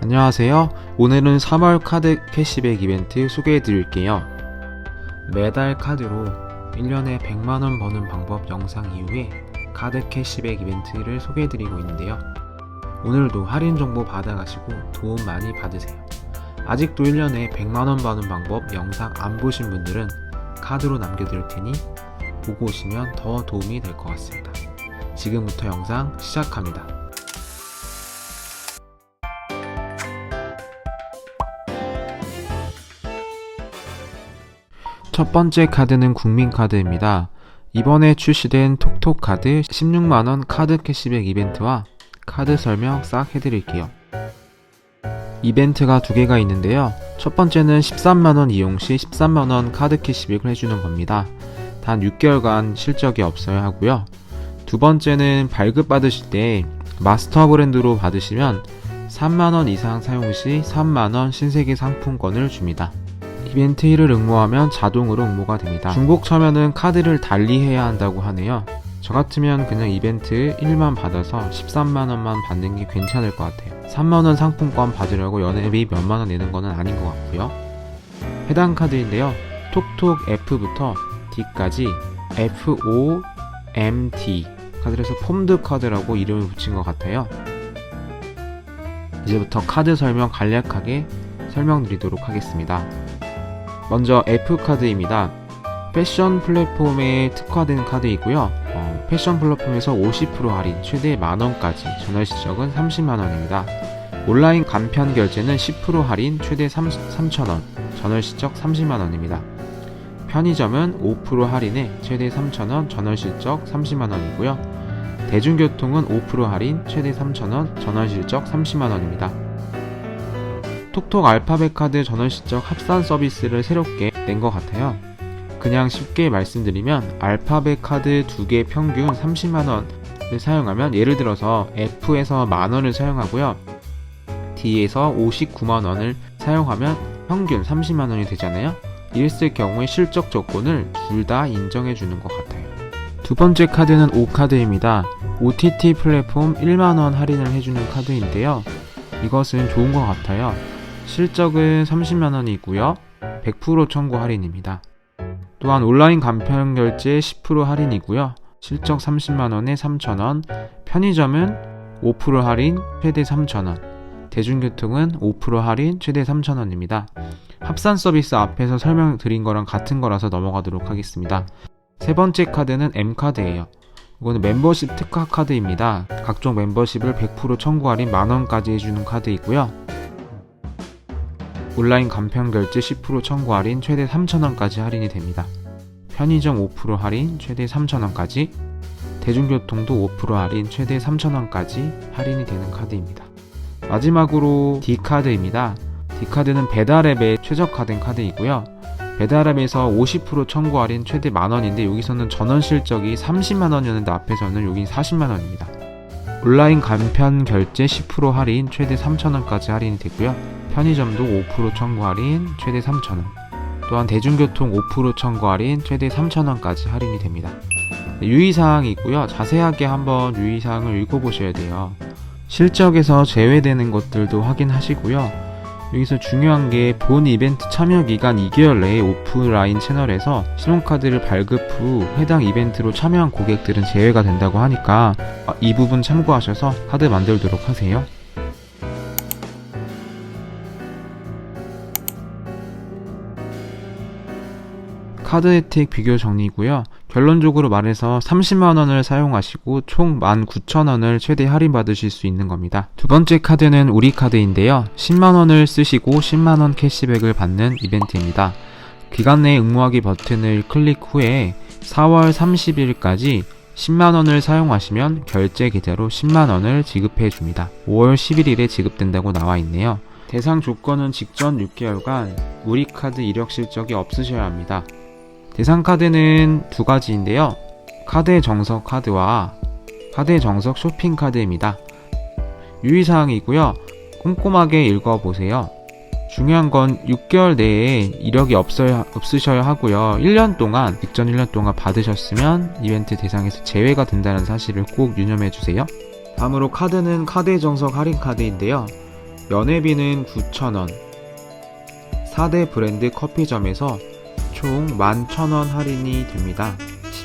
안녕하세요. 오늘은 3월 카드 캐시백 이벤트 소개해 드릴게요. 매달 카드로 1년에 100만원 버는 방법 영상 이후에 카드 캐시백 이벤트를 소개해 드리고 있는데요. 오늘도 할인 정보 받아가시고 도움 많이 받으세요. 아직도 1년에 100만원 버는 방법 영상 안 보신 분들은 카드로 남겨드릴 테니 보고 오시면 더 도움이 될 것 같습니다. 지금부터 영상 시작합니다. 첫 번째 카드는 국민카드입니다. 이번에 출시된 톡톡 카드 16만원 카드 캐시백 이벤트와 카드 설명 싹 해드릴게요. 이벤트가 두 개가 있는데요. 첫 번째는 13만원 이용 시 13만원 카드 캐시백을 해주는 겁니다. 단 6개월간 실적이 없어야 하고요. 두 번째는 발급 받으실 때 마스터 브랜드로 받으시면 3만원 이상 사용 시 3만원 신세계 상품권을 줍니다. 이벤트 1을 응모하면 자동으로 응모가 됩니다. 중복 처면은 카드를 달리해야 한다고 하네요. 저 같으면 그냥 이벤트 1만 받아서 13만원만 받는 게 괜찮을 것 같아요. 3만원 상품권 받으려고 연회비 몇만원 내는 거는 아닌 것 같고요. 해당 카드인데요. 톡톡 F부터 D까지 FOMD 카드에서 폼드 카드라고 이름을 붙인 것 같아요. 이제부터 카드 설명 간략하게 설명드리도록 하겠습니다. 먼저 F카드입니다. 패션 플랫폼에 특화된 카드이고요. 패션 플랫폼에서 50% 할인, 최대 만원까지, 전월 실적은 30만원입니다. 온라인 간편 결제는 10% 할인, 최대 3,000원, 전월 실적 30만원입니다. 편의점은 5% 할인에 최대 3,000원, 전월 실적 30만원이고요. 대중교통은 5% 할인, 최대 3,000원, 전월 실적 30만원입니다. 톡톡 알파벳 카드 전월 실적 합산 서비스를 새롭게 낸 것 같아요. 그냥 쉽게 말씀드리면 알파벳 카드 2개 평균 30만원을 사용하면, 예를 들어서 F에서 만원을 사용하고요. D에서 59만원을 사용하면 평균 30만원이 되잖아요. 이랬을 경우에 실적 조건을 둘 다 인정해 주는 것 같아요. 두 번째 카드는 O카드입니다. OTT 플랫폼 1만원 할인을 해주는 카드인데요. 이것은 좋은 것 같아요. 실적은 30만원이고요. 100% 청구 할인입니다. 또한 온라인 간편 결제 10% 할인이고요. 실적 30만원에 3,000원, 편의점은 5% 할인, 최대 3,000원, 대중교통은 5% 할인, 최대 3,000원입니다. 합산 서비스 앞에서 설명드린 거랑 같은 거라서 넘어가도록 하겠습니다. 세 번째 카드는 M카드예요. 이거는 멤버십 특화 카드입니다. 각종 멤버십을 100% 청구 할인 만원까지 해주는 카드이고요. 온라인 간편 결제 10% 청구 할인, 최대 3,000원까지 할인이 됩니다. 편의점 5% 할인, 최대 3,000원까지, 대중교통도 5% 할인, 최대 3,000원까지 할인이 되는 카드입니다. 마지막으로 D카드입니다. D카드는 배달앱에 최적화된 카드이고요. 배달앱에서 50% 청구 할인, 최대 만원인데 여기서는 전원 실적이 30만원이었는데 앞에서는 여긴 40만원입니다. 온라인 간편 결제 10% 할인, 최대 3,000원까지 할인이 되고요. 편의점도 5% 청구 할인, 최대 3,000원. 또한 대중교통 5% 청구 할인, 최대 3,000원까지 할인이 됩니다. 유의사항이고요. 자세하게 한번 유의사항을 읽어보셔야 돼요. 실적에서 제외되는 것들도 확인하시고요. 여기서 중요한 게 본 이벤트 참여 기간 2개월 내에 오프라인 채널에서 신용카드를 발급 후 해당 이벤트로 참여한 고객들은 제외가 된다고 하니까 이 부분 참고하셔서 카드 만들도록 하세요. 카드 혜택 비교 정리고요. 결론적으로 말해서 30만원을 사용하시고 총 19,000원을 최대 할인받으실 수 있는 겁니다. 두 번째 카드는 우리카드인데요. 10만원을 쓰시고 10만원 캐시백을 받는 이벤트입니다. 기간 내 응모하기 버튼을 클릭 후에 4월 30일까지 10만원을 사용하시면 결제 계좌로 10만원을 지급해 줍니다. 5월 11일에 지급된다고 나와 있네요. 대상 조건은 직전 6개월간 우리카드 이력 실적이 없으셔야 합니다. 대상 카드는 두 가지인데요. 카드의 정석 카드와 카드의 정석 쇼핑 카드입니다. 유의사항이고요. 꼼꼼하게 읽어보세요. 중요한 건 6개월 내에 이력이 없으셔야 하고요. 1년 동안, 직전 1년 동안 받으셨으면 이벤트 대상에서 제외가 된다는 사실을 꼭 유념해 주세요. 다음으로 카드는 카드의 정석 할인 카드인데요. 연회비는 9,000원, 4대 브랜드 커피점에서 총 11,000원 할인이 됩니다.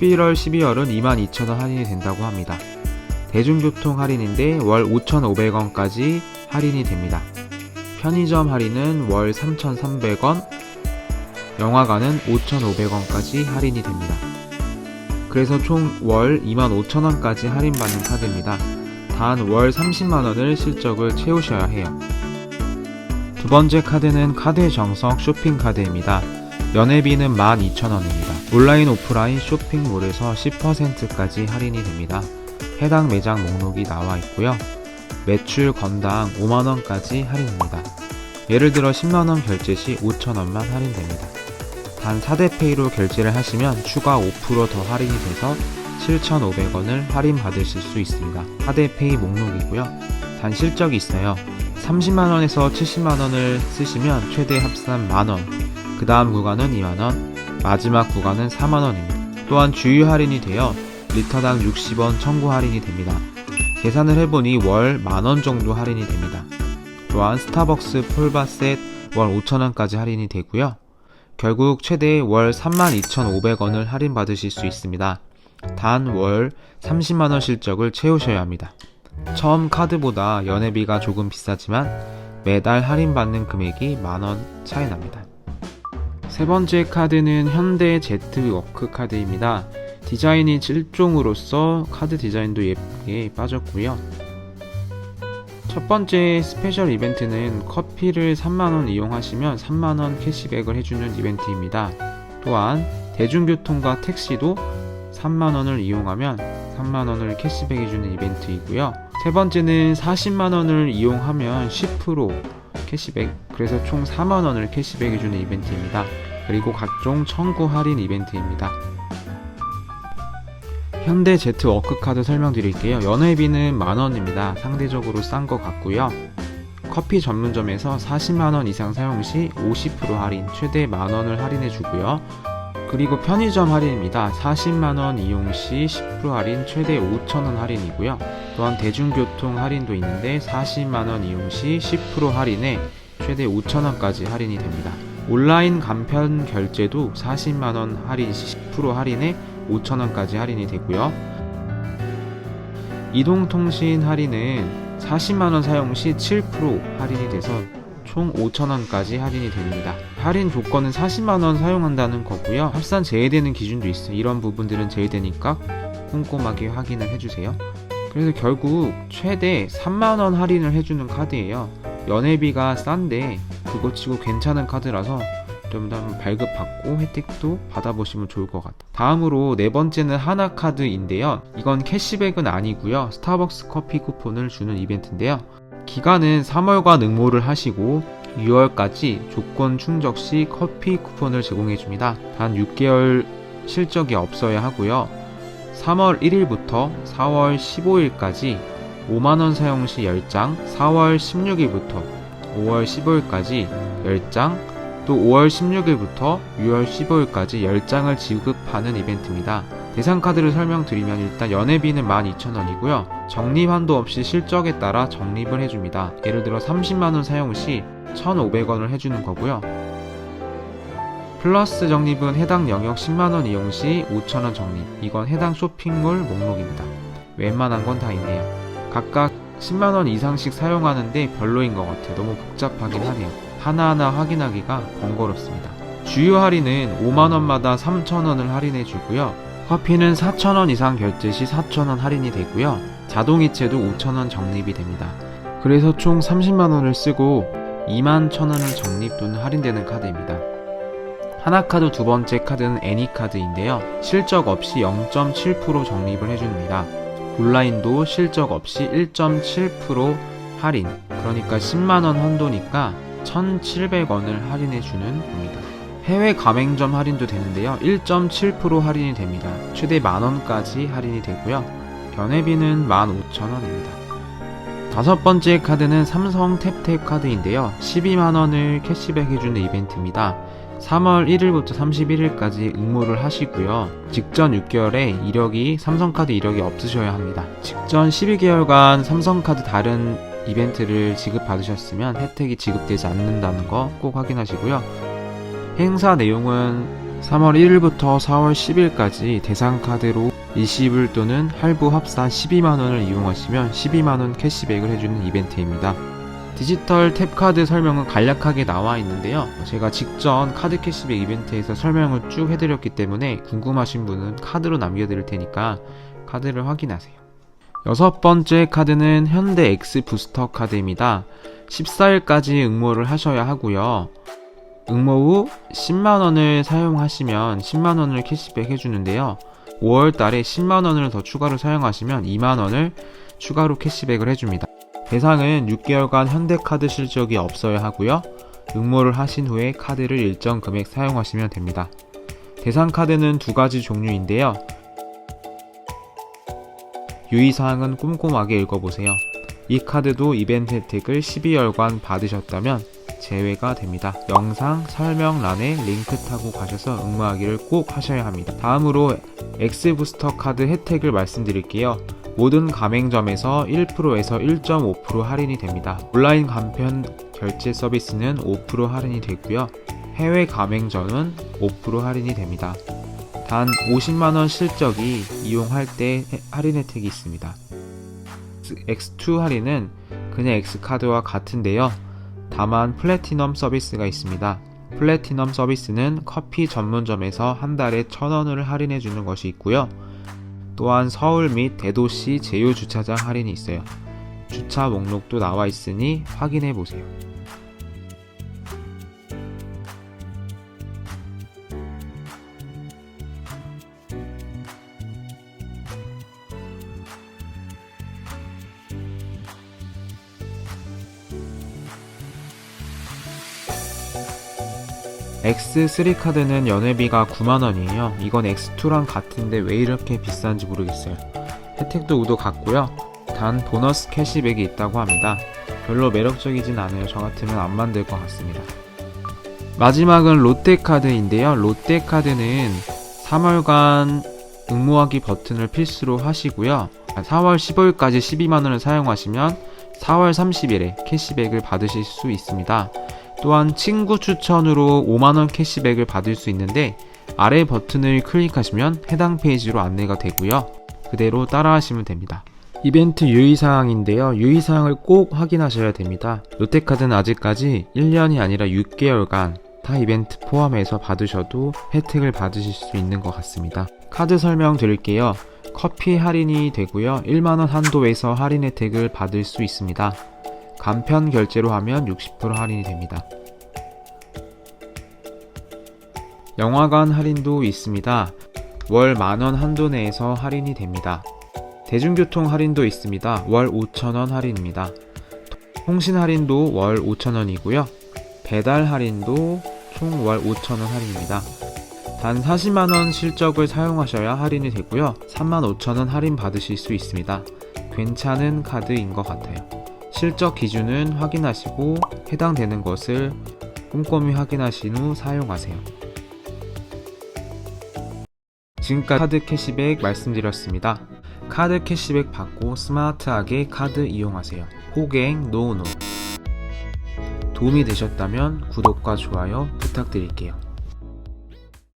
11월, 12월은 22,000원 할인이 된다고 합니다. 대중교통 할인인데 월 5,500원까지 할인이 됩니다. 편의점 할인은 월 3,300원, 영화관은 5,500원까지 할인이 됩니다. 그래서 총 월 25,000원까지 할인받는 카드입니다. 단 월 30만원을 실적을 채우셔야 해요. 두 번째 카드는 카드의 정석 쇼핑 카드입니다. 연회비는 12,000원입니다. 온라인 오프라인 쇼핑몰에서 10%까지 할인이 됩니다. 해당 매장 목록이 나와 있고요. 매출 건당 5만원까지 할인됩니다. 예를 들어 10만원 결제 시 5,000원만 할인됩니다. 단 4대페이로 결제를 하시면 추가 5% 더 할인이 돼서 7,500원을 할인받으실 수 있습니다. 4대페이 목록이고요. 단 실적이 있어요. 30만원에서 70만원을 쓰시면 최대 합산 만원, 그 다음 구간은 2만원, 마지막 구간은 4만원입니다. 또한 주유 할인이 되어 리터당 60원 청구 할인이 됩니다. 계산을 해보니 월 만원 정도 할인이 됩니다. 또한 스타벅스 폴바셋 월 5,000원까지 할인이 되고요. 결국 최대 월 32,500원을 할인받으실 수 있습니다. 단 월 30만원 실적을 채우셔야 합니다. 처음 카드보다 연회비가 조금 비싸지만 매달 할인받는 금액이 만원 차이 납니다. 세 번째 카드는 현대 Z워크 카드입니다. 디자인이 7종으로서 카드 디자인도 예쁘게 빠졌고요. 첫 번째 스페셜 이벤트는 커피를 3만원 이용하시면 3만원 캐시백을 해주는 이벤트입니다. 또한 대중교통과 택시도 3만원을 이용하면 3만원을 캐시백 해주는 이벤트이고요. 세 번째는 40만원을 이용하면 10% 캐시백, 그래서 총 4만원을 캐시백 해주는 이벤트입니다. 그리고 각종 청구 할인 이벤트입니다. 현대 Z워크 카드 설명드릴게요. 연회비는 만원입니다. 상대적으로 싼 것 같고요. 커피 전문점에서 40만원 이상 사용 시 50% 할인, 최대 만원을 할인해 주고요. 그리고 편의점 할인입니다. 40만원 이용 시 10% 할인, 최대 5,000원 할인이고요. 또한 대중교통 할인도 있는데 40만원 이용 시 10% 할인에 최대 5,000원까지 할인이 됩니다. 온라인 간편 결제도 40만원 할인 시 10% 할인에 5,000원까지 할인이 되고요. 이동통신 할인은 40만원 사용 시 7% 할인이 돼서 총 5,000원까지 할인이 됩니다. 할인 조건은 40만원 사용한다는 거고요. 합산 제외되는 기준도 있어요. 이런 부분들은 제외되니까 꼼꼼하게 확인을 해주세요. 그래서 결국 최대 3만원 할인을 해주는 카드예요. 연회비가 싼데 그거 치고 괜찮은 카드라서 좀 더 발급받고 혜택도 받아보시면 좋을 것 같아요. 다음으로 네 번째는 하나카드인데요. 이건 캐시백은 아니고요. 스타벅스 커피 쿠폰을 주는 이벤트인데요. 기간은 3월과 능모를 하시고 6월까지 조건 충족 시 커피 쿠폰을 제공해줍니다. 단 6개월 실적이 없어야 하고요. 3월 1일부터 4월 15일까지 5만원 사용 시 10장, 4월 16일부터 5월 15일까지 10장, 또 5월 16일부터 6월 15일까지 10장을 지급하는 이벤트입니다. 대상 카드를 설명드리면 일단 연회비는 12,000원이고요. 적립 한도 없이 실적에 따라 적립을 해줍니다. 예를 들어 30만원 사용 시 1,500원을 해주는 거고요. 플러스 적립은 해당 영역 10만원 이용 시 5,000원 적립. 이건 해당 쇼핑몰 목록입니다. 웬만한 건 다 있네요. 각각 10만원 이상씩 사용하는데 별로인 것 같아요. 너무 복잡하긴 하네요. 하나하나 확인하기가 번거롭습니다. 주요 할인은 5만원마다 3,000원을 할인해 주고요. 커피는 4,000원 이상 결제 시 4,000원 할인이 되고요. 자동이체도 5,000원 적립이 됩니다. 그래서 총 30만원을 쓰고 21,000원을 적립 또는 할인되는 카드입니다. 하나카드 두 번째 카드는 애니카드인데요. 실적 없이 0.7% 적립을 해줍니다. 온라인도 실적 없이 1.7% 할인, 그러니까 10만원 한도니까 1,700원을 할인해주는 겁니다. 해외 가맹점 할인도 되는데요. 1.7% 할인이 됩니다. 최대 만원까지 할인이 되고요. 연회비는 15,000원입니다. 다섯 번째 카드는 삼성 탭탭 카드인데요. 12만원을 캐시백 해주는 이벤트입니다. 3월 1일부터 31일까지 응모를 하시고요. 직전 6개월에 삼성카드 이력이 없으셔야 합니다. 직전 12개월간 삼성카드 다른 이벤트를 지급받으셨으면 혜택이 지급되지 않는다는 거 꼭 확인하시고요. 행사 내용은 3월 1일부터 4월 10일까지 대상 카드로 일시불 또는 할부 합산 12만원을 이용하시면 12만원 캐시백을 해주는 이벤트입니다. 디지털 탭카드 설명은 간략하게 나와 있는데요. 제가 직전 카드 캐시백 이벤트에서 설명을 쭉 해드렸기 때문에 궁금하신 분은 카드로 남겨드릴 테니까 카드를 확인하세요. 여섯 번째 카드는 현대 X 부스터 카드입니다. 14일까지 응모를 하셔야 하고요. 응모 후 10만원을 사용하시면 10만원을 캐시백 해주는데요. 5월달에 10만원을 더 추가로 사용하시면 2만원을 추가로 캐시백을 해줍니다. 대상은 6개월간 현대카드 실적이 없어야 하고요. 응모를 하신 후에 카드를 일정 금액 사용하시면 됩니다. 대상 카드는 두 가지 종류인데요. 유의사항은 꼼꼼하게 읽어보세요. 이 카드도 이벤트 혜택을 12월간 받으셨다면 제외가 됩니다. 영상 설명란에 링크 타고 가셔서 응모하기를 꼭 하셔야 합니다. 다음으로 X부스터 카드 혜택을 말씀드릴게요. 모든 가맹점에서 1%에서 1.5% 할인이 됩니다. 온라인 간편 결제 서비스는 5% 할인이 되고요. 해외 가맹점은 5% 할인이 됩니다. 단 50만원 실적이 이용할 때 할인 혜택이 있습니다. X2 할인은 그냥 X카드와 같은데요. 다만 플래티넘 서비스가 있습니다. 플래티넘 서비스는 커피 전문점에서 한 달에 1,000원을 할인해주는 것이 있고요. 또한 서울 및 대도시 제휴주차장 할인이 있어요. 주차 목록도 나와 있으니 확인해보세요. X3 카드는 연회비가 9만원이에요. 이건 X2랑 같은데 왜 이렇게 비싼지 모르겠어요. 혜택도 우도 같고요. 단 보너스 캐시백이 있다고 합니다. 별로 매력적이진 않아요. 저 같으면 안 만들 것 같습니다. 마지막은 롯데카드인데요. 롯데카드는 3월간 응모하기 버튼을 필수로 하시고요. 4월 15일까지 12만원을 사용하시면 4월 30일에 캐시백을 받으실 수 있습니다. 또한 친구 추천으로 5만원 캐시백을 받을 수 있는데 아래 버튼을 클릭하시면 해당 페이지로 안내가 되고요. 그대로 따라하시면 됩니다. 이벤트 유의사항인데요. 유의사항을 꼭 확인하셔야 됩니다. 롯데카드는 아직까지 1년이 아니라 6개월간 타 이벤트 포함해서 받으셔도 혜택을 받으실 수 있는 것 같습니다. 카드 설명 드릴게요. 커피 할인이 되고요. 1만원 한도에서 할인 혜택을 받을 수 있습니다. 간편 결제로 하면 60% 할인이 됩니다. 영화관 할인도 있습니다. 월 만원 한도 내에서 할인이 됩니다. 대중교통 할인도 있습니다. 월 5,000원 할인입니다. 통신 할인도 월 5,000원이고요. 배달 할인도 총 월 5,000원 할인입니다. 단 40만원 실적을 사용하셔야 할인이 되고요. 35,000원 할인 받으실 수 있습니다. 괜찮은 카드인 것 같아요. 실적 기준은 확인하시고 해당되는 것을 꼼꼼히 확인하신 후 사용하세요. 지금까지 카드 캐시백 말씀드렸습니다. 카드 캐시백 받고 스마트하게 카드 이용하세요. 호갱 노노. 도움이 되셨다면 구독과 좋아요 부탁드릴게요.